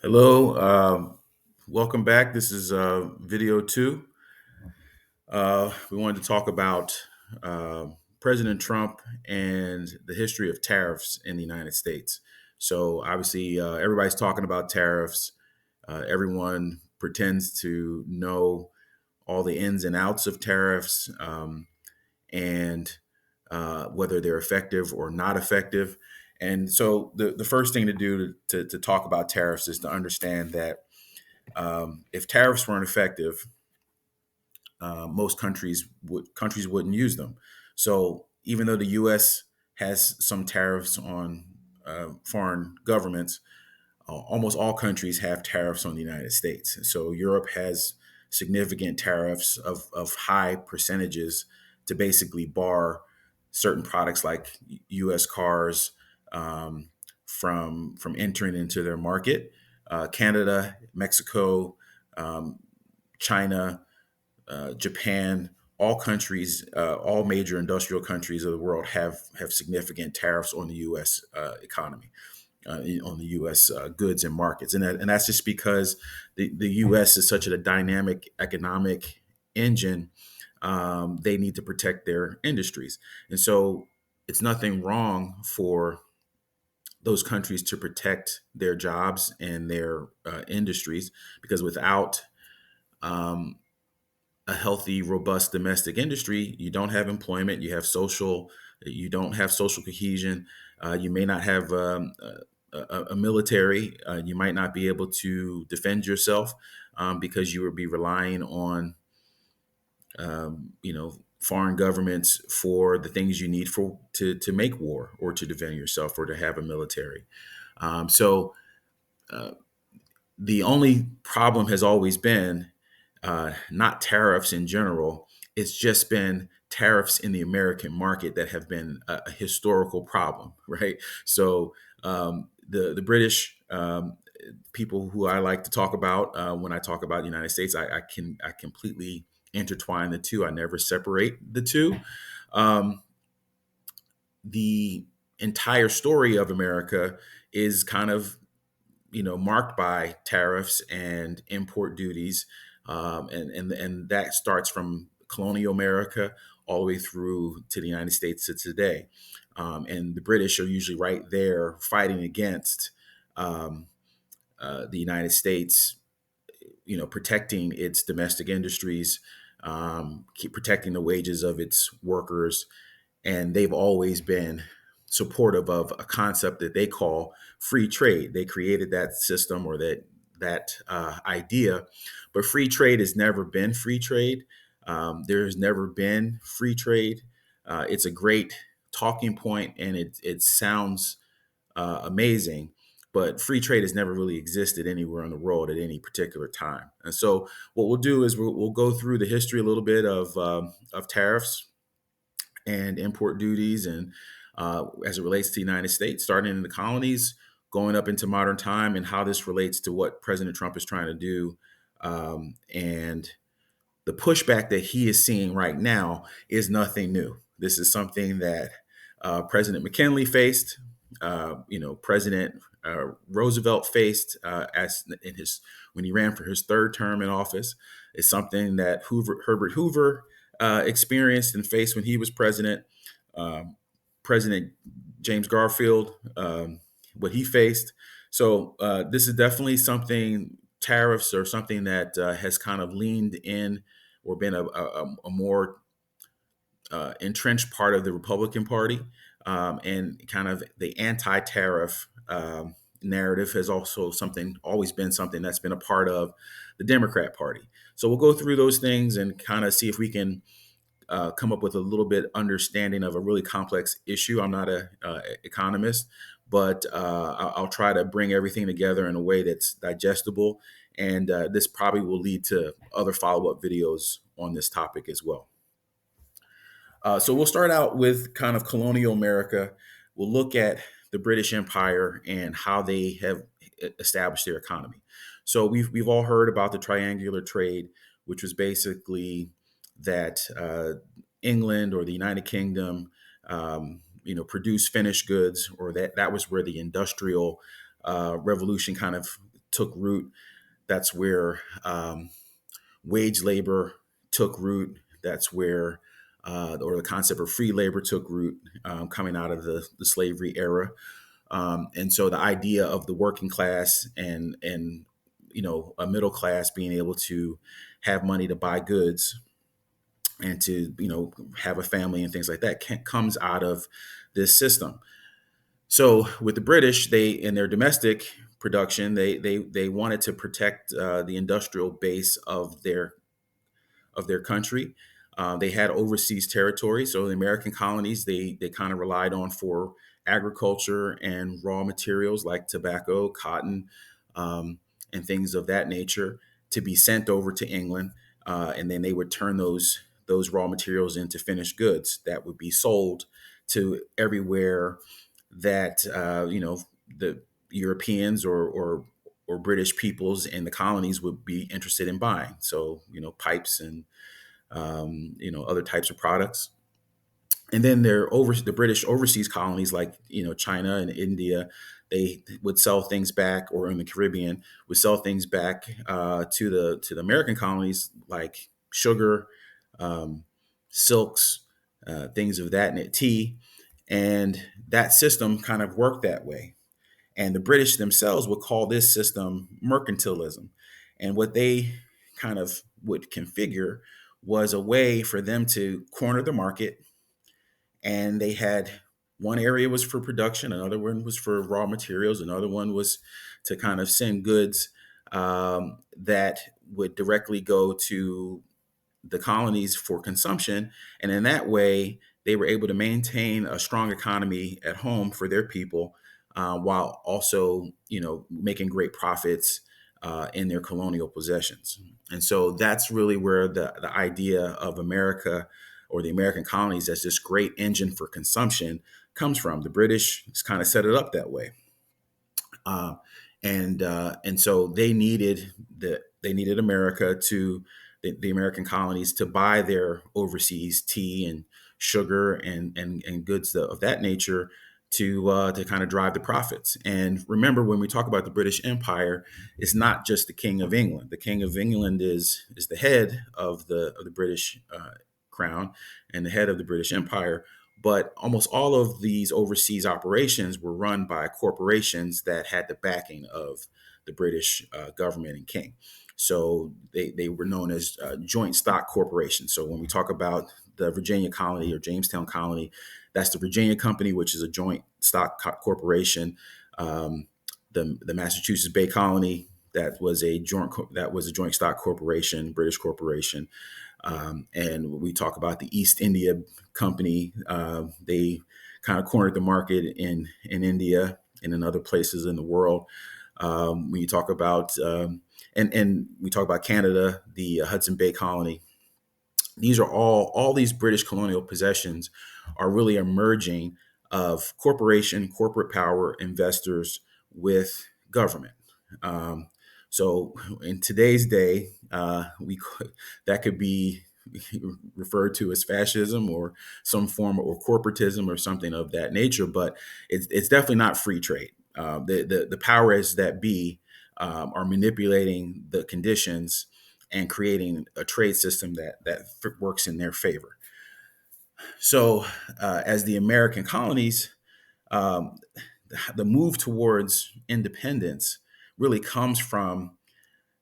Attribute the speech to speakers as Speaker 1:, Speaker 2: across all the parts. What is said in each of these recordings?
Speaker 1: Hello, welcome back. This is video two. We wanted to talk about uh, President Trump and the history of tariffs in the United States. So, obviously, everybody's talking about tariffs. Everyone pretends to know all the ins and outs of tariffs and whether they're effective or not effective. And so, the first thing to do to talk about tariffs is to understand that if tariffs weren't effective, most countries wouldn't use them. So even though the U.S. has some tariffs on foreign governments, almost all countries have tariffs on the United States. So Europe has significant tariffs of high percentages to basically bar certain products like U.S. cars from entering into their market. Canada, Mexico, um, China, Japan, all major industrial countries of the world have significant tariffs on the U.S. Economy, on the U.S. Goods and markets, and that's just because the U.S. is such a dynamic economic engine. They need to protect their industries, and so it's nothing wrong for those countries to protect their jobs and their industries, because without um, a healthy, robust domestic industry, you don't have employment, you don't have social cohesion, you may not have a military, you might not be able to defend yourself because you would be relying on, foreign governments for the things you need to make war or to defend yourself or to have a military. So uh, the only problem has always been not tariffs in general. It's just been tariffs in the American market that have been a historical problem, right? So the British people who I like to talk about when I talk about the United States, I completely intertwine the two. I never separate the two. Um, the entire story of America is kind of marked by tariffs and import duties, and that starts from colonial America all the way through to the United States to today. And the British are usually right there fighting against um, the United States, protecting its domestic industries, keep protecting the wages of its workers, and they've always been supportive of a concept that they call free trade. They created that system or that idea, but free trade has never been free trade. There's never been free trade. It's a great talking point, and it sounds amazing. But free trade has never really existed anywhere in the world at any particular time. And so, what we'll do is we'll go through the history a little bit of tariffs and import duties, and as it relates to the United States, starting in the colonies, going up into modern time, and how this relates to what President Trump is trying to do. And the pushback that he is seeing right now is nothing new. This is something that President McKinley faced. President Roosevelt faced as in his when he ran for his third term in office. It's something that Herbert Hoover experienced and faced when he was president. Um, President James Garfield, what he faced. So this is definitely something. Tariffs are something that has kind of leaned in or been a more entrenched part of the Republican Party, and kind of the anti-tariff narrative has also something always been something that's been a part of the Democrat Party. So we'll go through those things and kind of see if we can come up with a little bit understanding of a really complex issue. I'm not a economist, but I'll try to bring everything together in a way that's digestible, and this probably will lead to other follow-up videos on this topic as well. So we'll start out with kind of colonial America. We'll look at the British Empire and how they have established their economy. So we've all heard about the triangular trade, which was basically that England or the United Kingdom, produced finished goods, or that was where the industrial revolution kind of took root. That's where wage labor took root. That's where or the concept of free labor took root, coming out of the slavery era. And so the idea of the working class and a middle class being able to have money to buy goods and to have a family and things like that comes out of this system. So with the British, they in their domestic production, they wanted to protect the industrial base of their country. They had overseas territory, so the American colonies they kind of relied on for agriculture and raw materials like tobacco, cotton, and things of that nature to be sent over to England, and then they would turn those raw materials into finished goods that would be sold to everywhere that the Europeans or British peoples in the colonies would be interested in buying. So pipes and other types of products. And then the British overseas colonies like China and India, they would sell things back, or in the Caribbean would sell things back to the American colonies like sugar, um, silks, things of tea, and that system kind of worked that way. And the British themselves would call this system mercantilism. And what they kind of would configure was a way for them to corner the market. And they had one area was for production, another one was for raw materials, another one was to kind of send goods that would directly go to the colonies for consumption. And in that way, they were able to maintain a strong economy at home for their people, while also, making great profits in their colonial possessions. And so that's really where the idea of America or the American colonies as this great engine for consumption comes from. The British kind of set it up that way. Uh, and so they needed America to the American colonies to buy their overseas tea and sugar and goods of that nature to kind of drive the profits. And remember, when we talk about the British Empire, it's not just the King of England. The King of England is the head of the British crown and the head of the British Empire. But almost all of these overseas operations were run by corporations that had the backing of the British government and king. So they were known as joint stock corporations. So when we talk about the Virginia colony or Jamestown colony, that's the Virginia Company, which is a joint stock corporation. The Massachusetts Bay Colony, that was a joint stock corporation, British corporation. And we talk about the East India Company. They kind of cornered the market in India and in other places in the world. When you talk about and we talk about Canada, the Hudson Bay Colony. These are all these British colonial possessions are really emerging of corporate power, investors with government. Um, so in today's day, that could be referred to as fascism or some form or corporatism or something of that nature, but it's definitely not free trade. The powers that be are manipulating the conditions and creating a trade system that works in their favor. So, as the American colonies, um, the move towards independence really comes from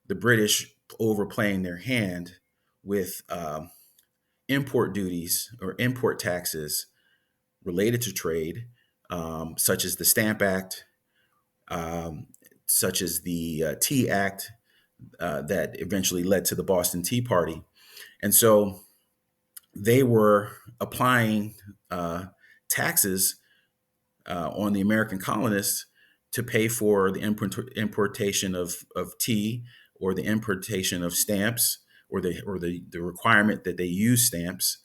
Speaker 1: the British overplaying their hand with import duties or import taxes related to trade, such as the Stamp Act, um, such as the Tea Act that eventually led to the Boston Tea Party. And so they were applying taxes on the American colonists to pay for the importation of tea or the importation of stamps or the requirement that they use stamps.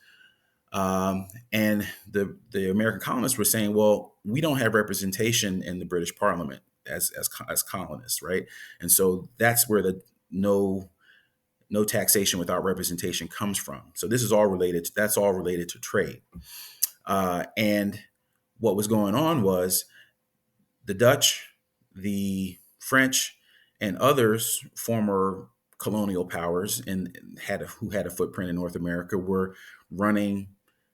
Speaker 1: And the American colonists were saying, well, we don't have representation in the British Parliament as colonists, right? And so that's where the no taxation without representation comes from. So this is all related. That's all related to trade. And what was going on was the Dutch, the French, and others, former colonial powers and who had a footprint in North America, were running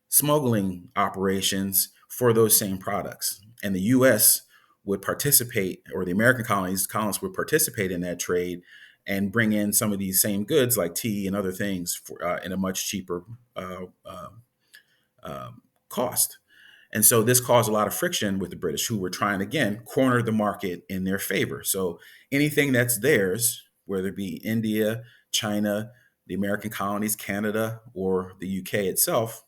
Speaker 1: smuggling operations for those same products. And the U.S. would participate, or the American colonists would participate in that trade and bring in some of these same goods like tea and other things in a much cheaper uh, uh, cost. And so this caused a lot of friction with the British, who were trying, again, corner the market in their favor. So anything that's theirs, whether it be India, China, the American colonies, Canada, or the UK itself,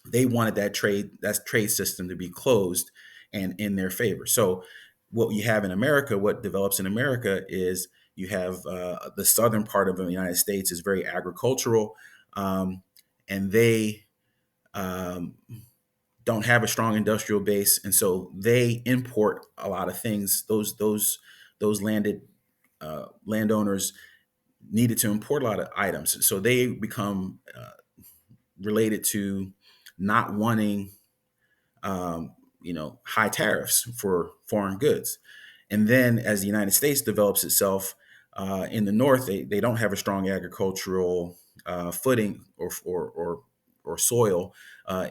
Speaker 1: they wanted that trade system to be closed and in their favor. So what you have in America, what develops in America is you have the southern part of the United States is very agricultural, and they um, don't have a strong industrial base, and so they import a lot of things. Those landowners needed to import a lot of items, so they become related to not wanting high tariffs for foreign goods. And then as the United States develops itself in the north, they don't have a strong agricultural footing or soil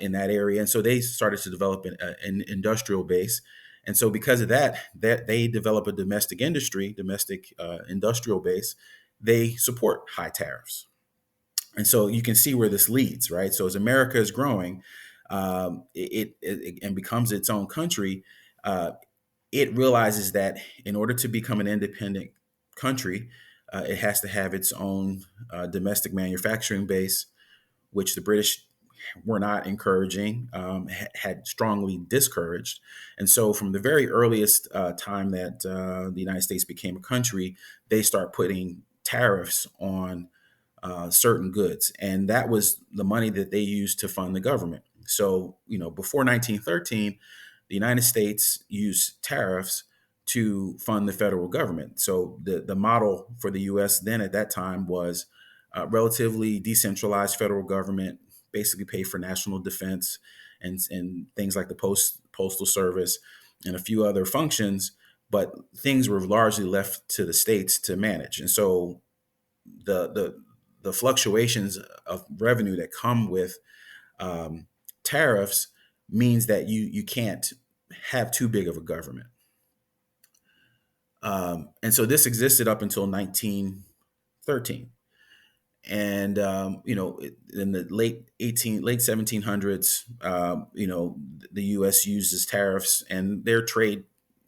Speaker 1: in that area, and so they started to develop an industrial base. And so because of that they develop a domestic industrial base. They support high tariffs, and so you can see where this leads, right? So as America is growing, and becomes its own country, uh, it realizes that in order to become an independent country, it has to have its own domestic manufacturing base, which the British were not encouraging, had strongly discouraged. And so, from the very earliest time that the United States became a country, they start putting tariffs on certain goods, and that was the money that they used to fund the government. So, before 1913, the United States used tariffs to fund the federal government. So, the model for the U.S. then at that time was relatively decentralized federal government, basically pay for national defense and things like the postal service and a few other functions, but things were largely left to the states to manage. And so the the the fluctuations of revenue that come with um, tariffs means that you can't have too big of a government. And so this existed up until 1913. And in the late 1700s, the U.S. uses tariffs, and their trade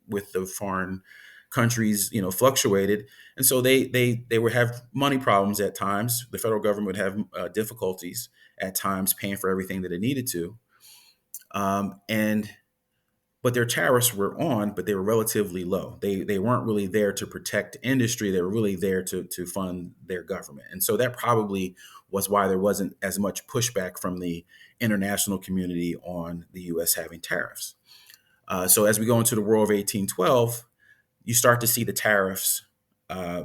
Speaker 1: with the foreign countries, fluctuated, and so they would have money problems at times. The federal government would have difficulties at times paying for everything that it needed to, and but their tariffs were on, but they were relatively low. They weren't really there to protect industry. They were really there to fund their government, and so that probably was why there wasn't as much pushback from the international community on the U.S. having tariffs. So as we go into the War of 1812, you start to see the tariffs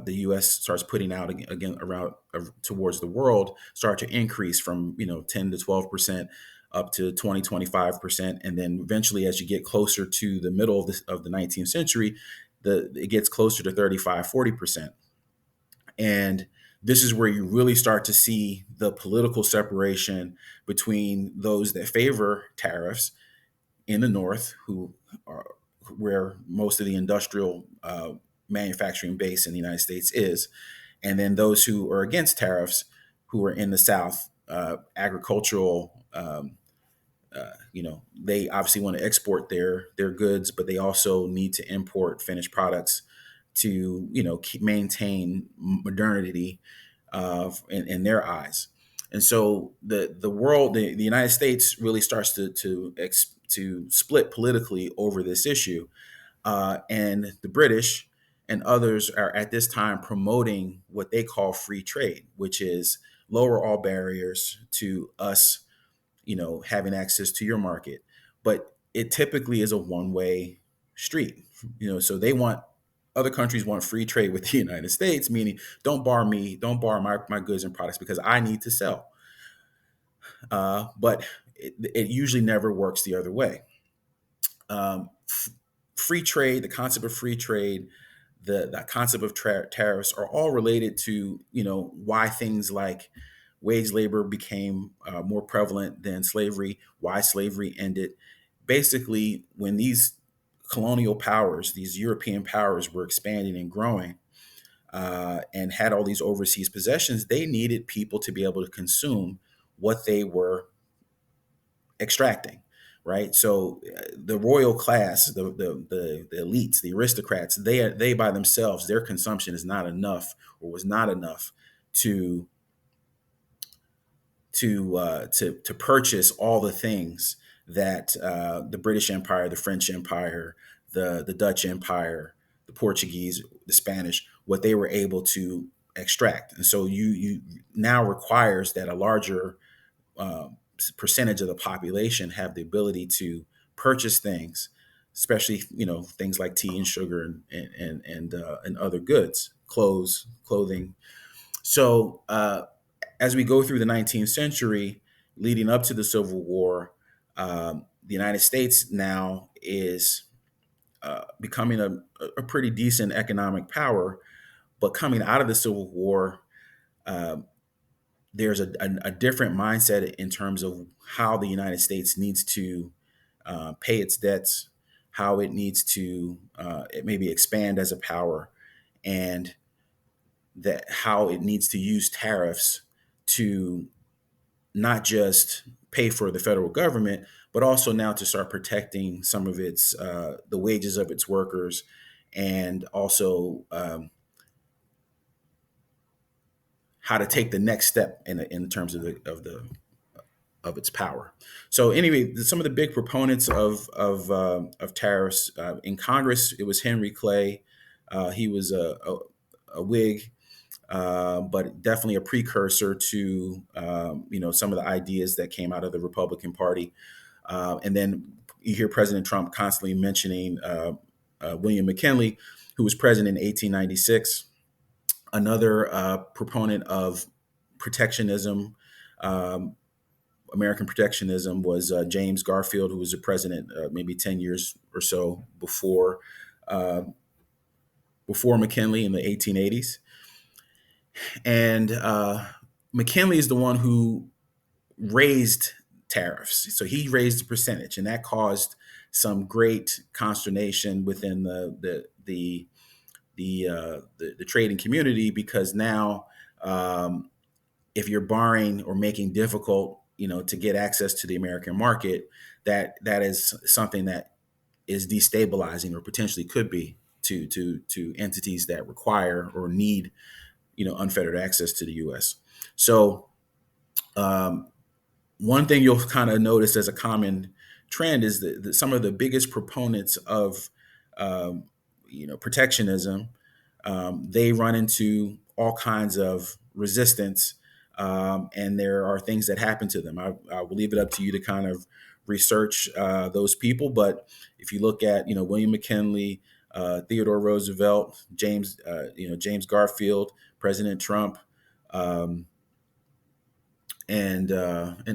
Speaker 1: the U.S. starts putting out again around towards the world start to increase from 10 to 12% up to 20 to 25%, and then eventually, as you get closer to the middle of the 19th century, it gets closer to 35-40%. And this is where you really start to see the political separation between those that favor tariffs in the North, who are where most of the industrial manufacturing base in the United States is, and then those who are against tariffs, who are in the South, agricultural. They obviously want to export their goods, but they also need to import finished products to keep maintain modernity in their eyes. And so the United States really starts to split politically over this issue, and the British and others are at this time promoting what they call free trade, which is lower all barriers to us, having access to your market. But it typically is a one-way street. So other countries want free trade with the United States, meaning don't bar my goods and products because I need to sell. But it usually never works the other way. Free trade, the concept of free trade, the concept of tariffs are all related to, why things like wage labor became more prevalent than slavery, why slavery ended. Basically, when these colonial powers, these European powers, were expanding and growing, and had all these overseas possessions, they needed people to be able to consume what they were extracting, right? So the royal class, the elites, the aristocrats, they by themselves, their consumption is not enough, or was not enough to to purchase all the things that the British Empire, the French Empire, the Dutch Empire, the Portuguese, the Spanish, what they were able to extract. And so you now requires that a larger uh, percentage of the population have the ability to purchase things, especially things like tea and sugar and other goods, clothing. So as we go through the 19th century, leading up to the Civil War, the United States now is becoming a pretty decent economic power. But coming out of the Civil War, uh, there's a different mindset in terms of how the United States needs to pay its debts, how it needs to it maybe expand as a power, and that how it needs to use tariffs to not just pay for the federal government, but also now to start protecting some of its the wages of its workers, and also how to take the next step in terms of the of its power. So anyway, some of the big proponents of tariffs in Congress, it was Henry Clay. He was a Whig, but definitely a precursor to some of the ideas that came out of the Republican Party. And then you hear President Trump constantly mentioning William McKinley, who was president in 1896, another proponent of protectionism. Um, American protectionism was James Garfield, who was a president maybe 10 years or so uh, before McKinley in the 1880s. And McKinley is the one who raised tariffs. So he raised the percentage, and that caused some great consternation within the trading community, because now if you're barring or making difficult, to get access to the American market, that is something that is destabilizing, or potentially could be, to entities that require or need unfettered access to the U.S. So um, one thing you'll kind of notice as a common trend is that some of the biggest proponents of um, protectionism, they run into all kinds of resistance, and there are things that happen to them. I will leave it up to you to kind of research those people, but if you look at William McKinley, Theodore Roosevelt, James Garfield, President Trump, um, and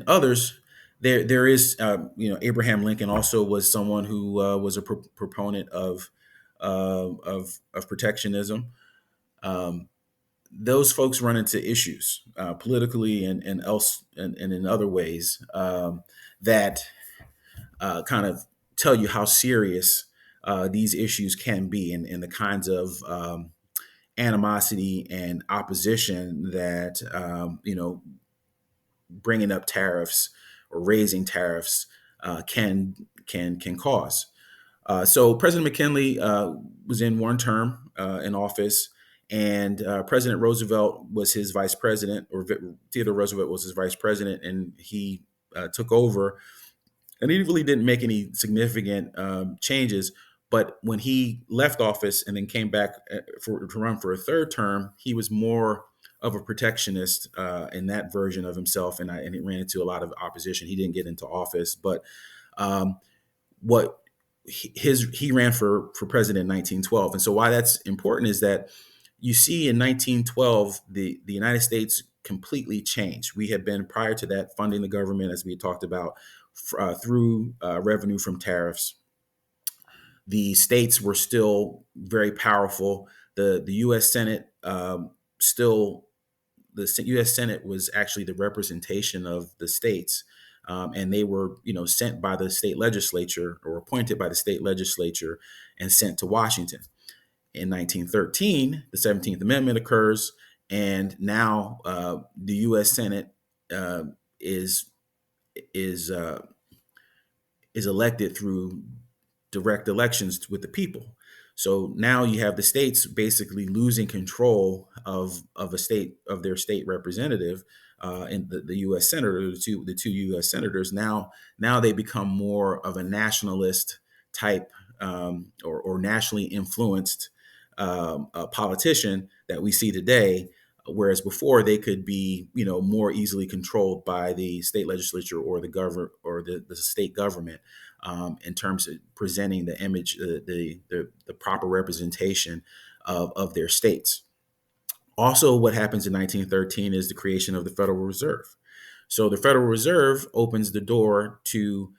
Speaker 1: others. There is Abraham Lincoln also was someone who was a proponent of protectionism. Um, those folks run into issues politically and else and in other ways that kind of tell you how serious these issues can be, and the kinds of animosity and opposition that bringing up tariffs or raising tariffs can cause. So President McKinley was in one term in office, and President Roosevelt was his vice president, or Theodore Roosevelt was his vice president, and he took over. And he really didn't make any significant changes. But when he left office and then came back to run for a third term, he was more of a protectionist in that version of himself, and it ran into a lot of opposition. He didn't get into office, but um, what he ran for president in 1912. And so why that's important is that you see in 1912 the United States completely changed. We had been, prior to that, funding the government, as we had talked about, through revenue from tariffs. The states were still very powerful. The U.S. Senate still the U.S. Senate was actually the representation of the states, and they were, sent by the state legislature or appointed by the state legislature and sent to Washington. In 1913, the 17th Amendment occurs, and now the U.S. Senate uh, is is uh, is elected through direct elections with the people. So now you have the states basically losing control of a state of their state representative, and the U.S. senator, the two U.S. senators. Now they become more of a nationalist type, or nationally influenced politician that we see today. Whereas before they could be, more easily controlled by the state legislature or the governor or the state government, in terms of presenting the image, the proper representation of their states. Also, what happens in 1913 is the creation of the Federal Reserve. So the Federal Reserve opens the door to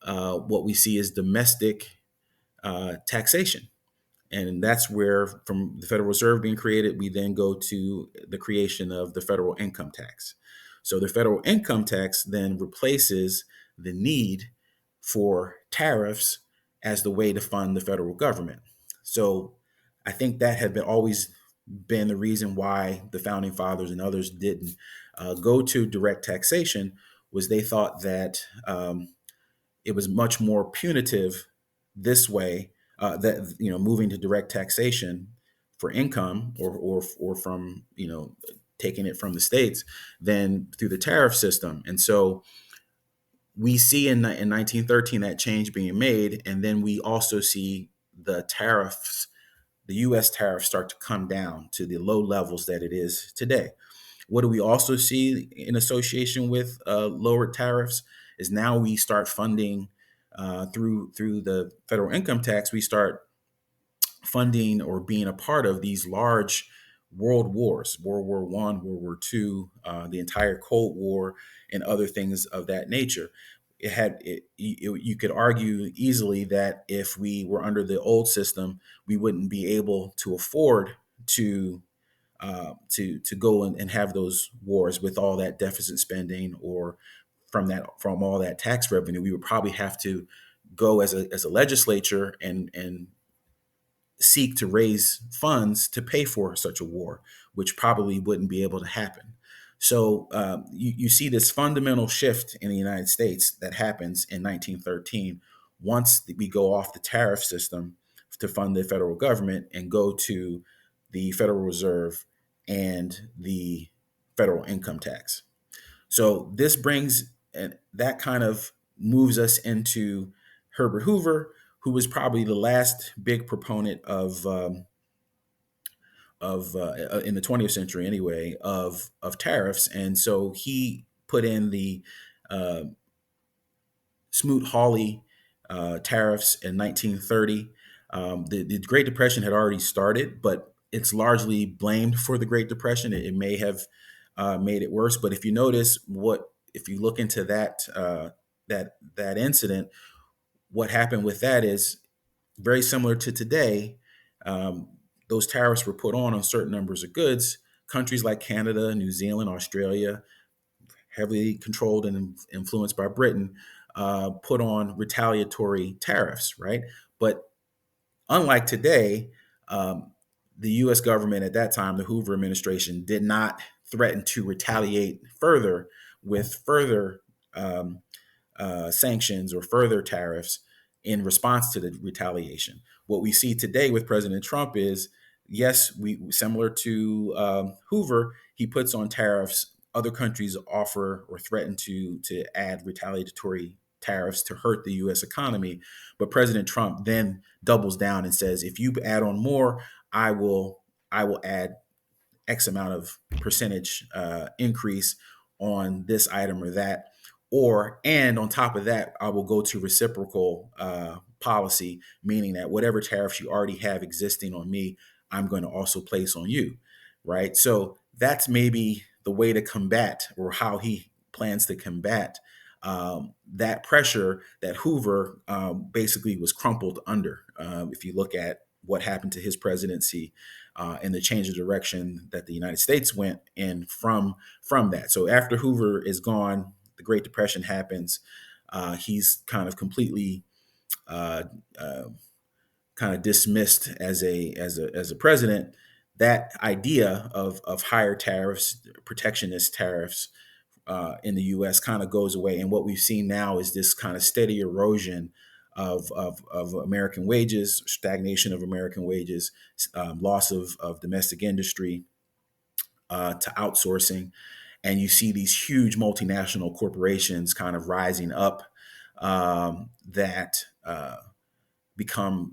Speaker 1: what we see as domestic taxation. And that's where, from the Federal Reserve being created, we then go to the creation of the federal income tax. So the federal income tax then replaces the need for tariffs as the way to fund the federal government. So I think that had always been the reason why the founding fathers and others didn't go to direct taxation, was they thought that it was much more punitive this way, that moving to direct taxation for income, or from, taking it from the states, than through the tariff system. And so we see in 1913 that change being made, and then we also see the tariffs, the U.S. tariffs, start to come down to the low levels that it is today. What do we also see in association with lower tariffs is now we start funding, through the federal income tax. We start funding or being a part of these large world wars, World War One, World War Two, the entire Cold War, and other things of that nature. You could argue easily that if we were under the old system, we wouldn't be able to afford to go and have those wars with all that deficit spending, or from all that tax revenue. We would probably have to go as a legislature and seek to raise funds to pay for such a war, which probably wouldn't be able to happen. So you see this fundamental shift in the United States that happens in 1913 once we go off the tariff system to fund the federal government and go to the Federal Reserve and the federal income tax. So this brings, and that kind of moves us into Herbert Hoover, who was probably the last big proponent of in the 20th century anyway, of tariffs. And so he put in the uh, Smoot-Hawley tariffs in 1930. The Great Depression had already started, but it's largely blamed for the Great Depression. It may have made it worse. But if you notice, if you look into that incident, what happened with that is very similar to today. Um, those tariffs were put on certain numbers of goods. Countries like Canada, New Zealand, Australia, heavily controlled and influenced by Britain, put on retaliatory tariffs, right? But unlike today, um, the U.S. government at that time, the Hoover administration, did not threaten to retaliate further with further um, sanctions or further tariffs in response to the retaliation. What we see today with President Trump is, yes, we similar to Hoover, he puts on tariffs. Other countries offer or threaten to add retaliatory tariffs to hurt the U.S. economy, but President Trump then doubles down and says, if you add on more, I will add X amount of percentage increase on this item or that. And on top of that, I will go to reciprocal policy, meaning that whatever tariffs you already have existing on me, I'm going to also place on you, right? So that's maybe the way to combat, or how he plans to combat that pressure that Hoover basically was crumpled under. If you look at what happened to his presidency and the change of direction that the United States went in from that. So after Hoover is gone, the Great Depression happens. He's kind of completely uh, uh, kind of dismissed as a president. That idea of higher tariffs, protectionist tariffs in the U.S. kind of goes away, and what we've seen now is this kind of steady erosion of American wages, stagnation of American wages, loss of domestic industry to outsourcing, and you see these huge multinational corporations kind of rising up that become,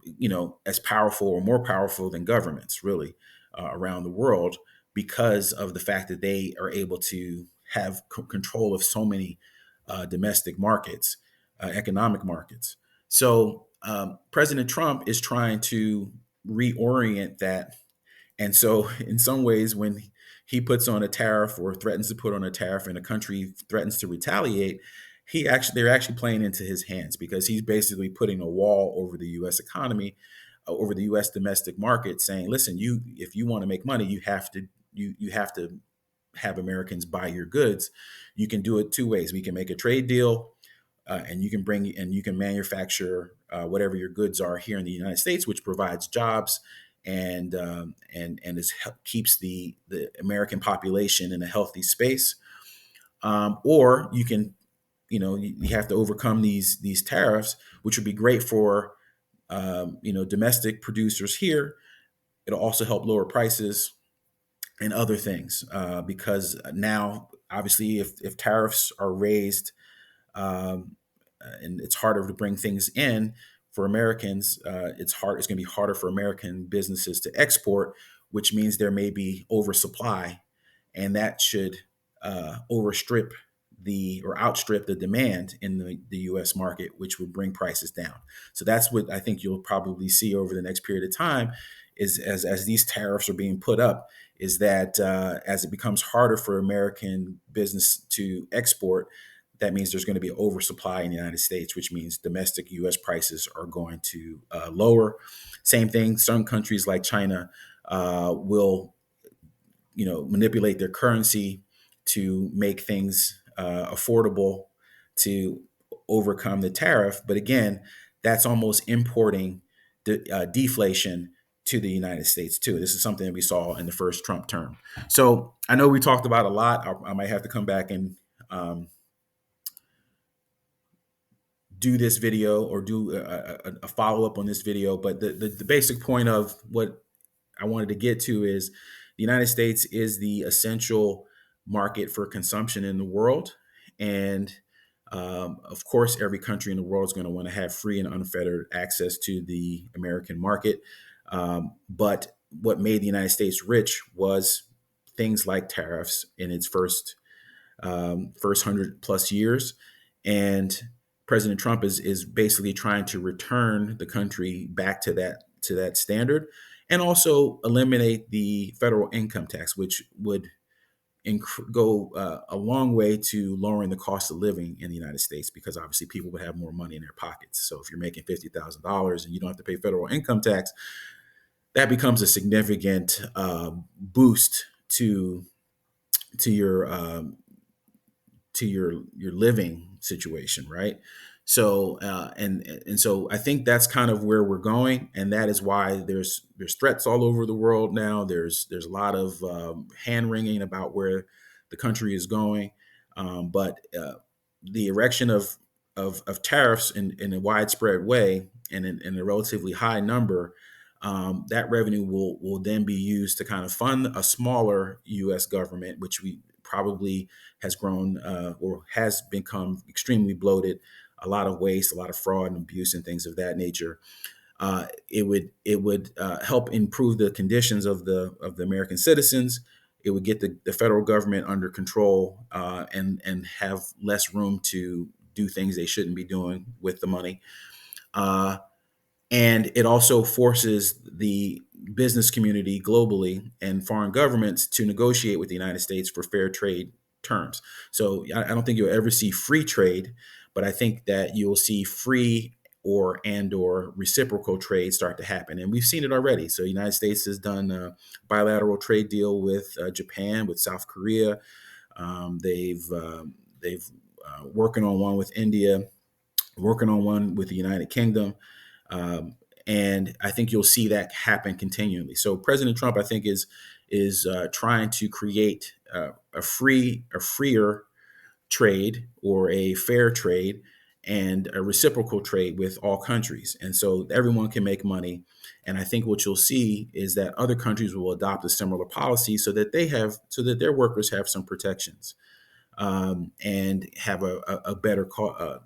Speaker 1: as powerful or more powerful than governments, really, around the world, because of the fact that they are able to have control of so many domestic markets, economic markets. So President Trump is trying to reorient that, and so, in some ways, when he puts on a tariff or threatens to put on a tariff, and a country threatens to retaliate, they're actually playing into his hands, because he's basically putting a wall over the U.S. economy, over the U.S. domestic market, saying, "Listen, if you want to make money, you have to have Americans buy your goods. You can do it two ways. We can make a trade deal, and you can manufacture whatever your goods are here in the United States, which provides jobs and keeps the American population in a healthy space. Or you can, you have to overcome these tariffs, which would be great for domestic producers here. It'll also help lower prices and other things, because now, obviously, if tariffs are raised, um, and it's harder to bring things in for Americans. It's going to be harder for American businesses to export, which means there may be oversupply, and that should overstrip or outstrip the demand in the U.S. market, which would bring prices down. So that's what I think you'll probably see over the next period of time, is as these tariffs are being put up, is that as it becomes harder for American business to export, that means there's going to be oversupply in the United States, which means domestic U.S. prices are going to lower. Same thing, some countries like China will, manipulate their currency to make things affordable to overcome the tariff. But again, that's almost importing deflation to the United States too. This is something that we saw in the first Trump term. So I know we talked about a lot. I might have to come back and do this video, or do a follow up on this video. But the basic point of what I wanted to get to is the United States is the essential market for consumption in the world. And of course, every country in the world is going to want to have free and unfettered access to the American market. But what made the United States rich was things like tariffs in its first 100+ years. And President Trump is basically trying to return the country back to that standard, and also eliminate the federal income tax, which would go a long way to lowering the cost of living in the United States, because obviously people would have more money in their pockets. So if you're making $50,000 and you don't have to pay federal income tax, that becomes a significant boost to your your living situation, right? So and so I think that's kind of where we're going, and that is why there's threats all over the world now. There's a lot of hand wringing about where the country is going, but the erection of tariffs in a widespread way, and in a relatively high number, that revenue will then be used to kind of fund a smaller U.S. government, which we probably has grown or has become extremely bloated, a lot of waste, a lot of fraud and abuse and things of that nature. It would help improve the conditions of the American citizens. It would get the federal government under control, and have less room to do things they shouldn't be doing with the money. And it also forces the business community globally and foreign governments to negotiate with the United States for fair trade terms. So I don't think you'll ever see free trade, but I think that you'll see free or reciprocal trade start to happen, and we've seen it already. So the United States has done a bilateral trade deal with Japan, with South Korea. They've working on one with India, working on one with the United Kingdom. Um, and I think you'll see that happen continually. So President Trump, I think, is trying to create a freer trade, or a fair trade, and a reciprocal trade with all countries, and so everyone can make money. And I think what you'll see is that other countries will adopt a similar policy, so that their workers have some protections, and have a better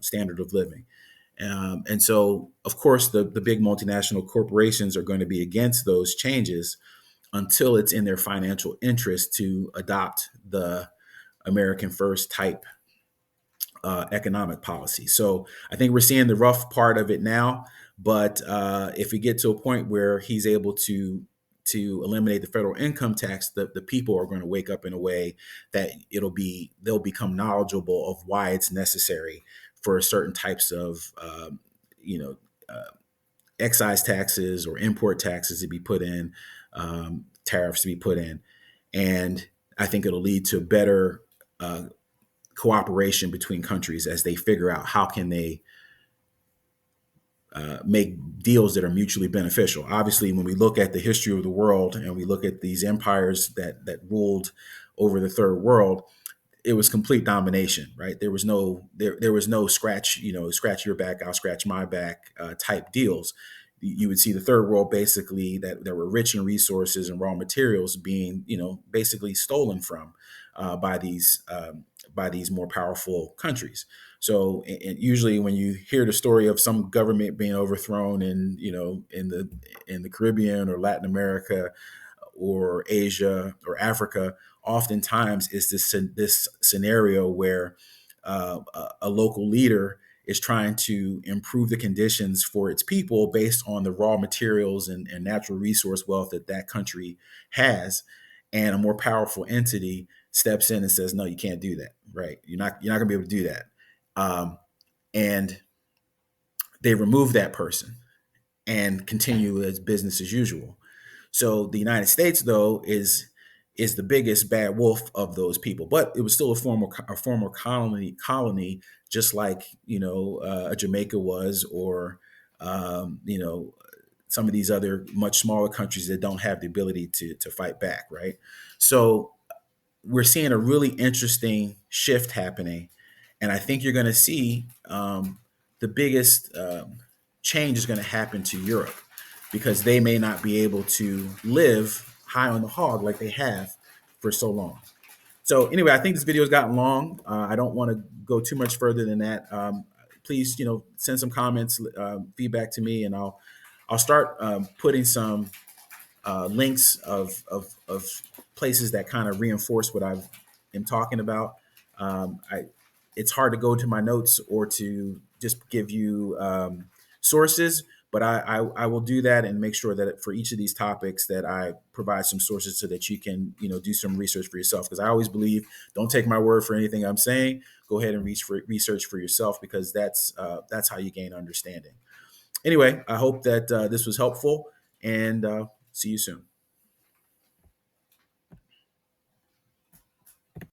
Speaker 1: standard of living. And so, of course, the big multinational corporations are going to be against those changes until it's in their financial interest to adopt the American first type economic policy. So I think we're seeing the rough part of it now. But if we get to a point where he's able to eliminate the federal income tax, the people are going to wake up in a way that they'll become knowledgeable of why it's necessary for certain types of you know uh, excise taxes or import taxes to be put in, tariffs to be put in, and I think it'll lead to better uh, cooperation between countries as they figure out how can they make deals that are mutually beneficial. Obviously, when we look at the history of the world and we look at these empires that ruled over the third world, it was complete domination, right? There was no scratch your back, I'll scratch my back type deals. You would see the third world basically that were rich in resources and raw materials being basically stolen from by these more powerful countries. So, and usually when you hear the story of some government being overthrown in the Caribbean or Latin America or Asia or Africa, oftentimes is this scenario where a local leader is trying to improve the conditions for its people based on the raw materials and natural resource wealth that country has, and a more powerful entity steps in and says, "No, you can't do that. Right? You're not going to be able to do that," and they remove that person and continue as business as usual. So the United States, though, is the biggest bad wolf of those people, but it was still a former colony, just like Jamaica was, or some of these other much smaller countries that don't have the ability to fight back, right? So we're seeing a really interesting shift happening, and I think you're going to see the biggest change is going to happen to Europe, because they may not be able to live high on the hog like they have for so long. So anyway, I think this video has gotten long. I don't want to go too much further than that. Please, send some comments, feedback to me, and I'll start putting some links of places that kind of reinforce what I am talking about. I It's hard to go to my notes or to just give you sources, but I will do that and make sure that for each of these topics that I provide some sources so that you can do some research for yourself. Because I always believe, don't take my word for anything I'm saying. Go ahead and research for yourself, because that's how you gain understanding. Anyway, I hope that this was helpful, and see you soon.